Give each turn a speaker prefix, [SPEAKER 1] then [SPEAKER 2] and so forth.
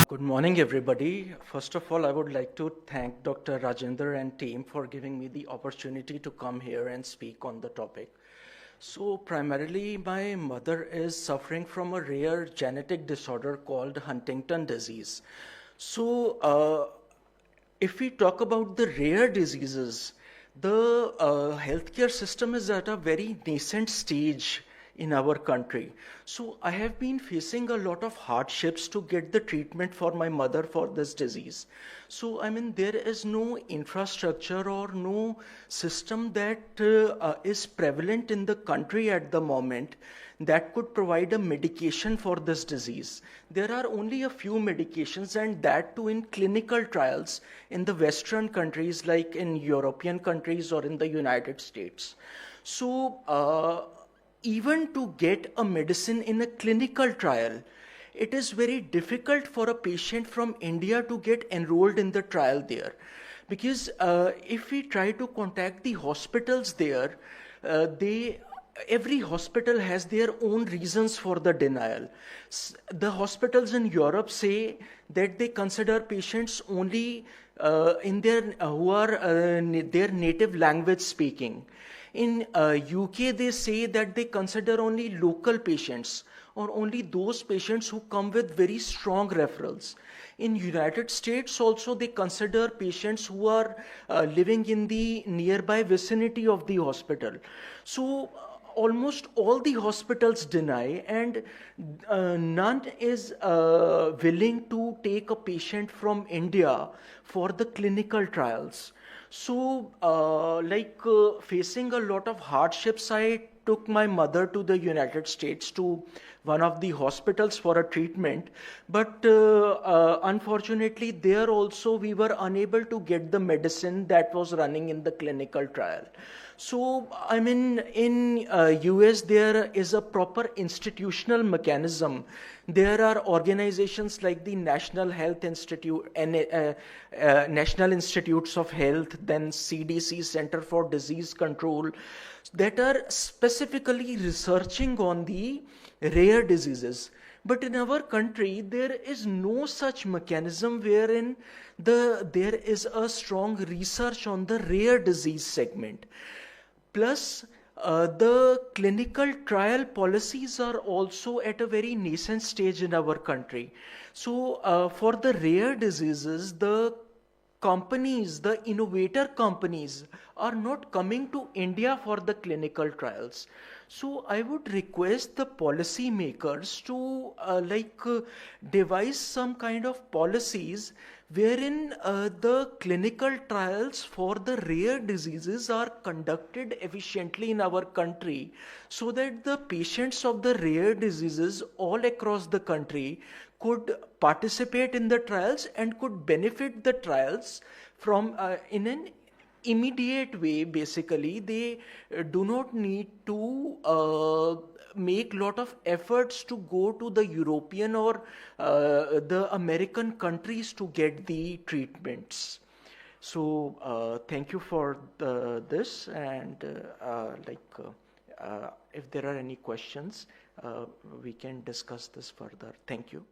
[SPEAKER 1] Good morning, everybody. First of all, I would like to thank Dr. Rajendra and team for giving me the opportunity to come here and speak on the topic. So primarily, my mother is suffering from a rare genetic disorder called Huntington disease. So if we talk about the rare diseases, the healthcare system is at a very nascent stage in our country. So I have been facing a lot of hardships to get the treatment for my mother for this disease. So I mean, there is no infrastructure or no system that is prevalent in the country at the moment that could provide a medication for this disease. There are only a few medications, and that too in clinical trials in the Western countries like in European countries or in the United States. So even to get a medicine in a clinical trial, it is very difficult for a patient from India to get enrolled in the trial there. Because if we try to contact the hospitals there, every hospital has their own reasons for the denial. The hospitals in Europe say that they consider patients only in their who are their native language speaking. In UK, they say that they consider only local patients or only those patients who come with very strong referrals. In United States also, they consider patients who are living in the nearby vicinity of the hospital. So almost all the hospitals deny, and none is willing to take a patient from India for the clinical trials. So facing a lot of hardships, I took my mother to the United States to one of the hospitals for a treatment. But unfortunately, there also we were unable to get the medicine that was running in the clinical trial. So, I mean, in US, there is a proper institutional mechanism. There are organizations like the National Health Institute, National Institutes of Health, then CDC, Center for Disease Control, that are specifically researching on the rare diseases. But in our country, there is no such mechanism wherein there is a strong research on the rare disease segment. Plus, the clinical trial policies are also at a very nascent stage in our country. So, for the rare diseases, the companies, the innovator companies, are not coming to India for the clinical trials. So I would request the policymakers to devise some kind of policies wherein the clinical trials for the rare diseases are conducted efficiently in our country, so that the patients of the rare diseases all across the country could participate in the trials and could benefit the trials from in an immediate way. Basically, they do not need to make lot of efforts to go to the European or the American countries to get the treatments. So thank you for this, and if there are any questions, we can discuss this further. Thank you.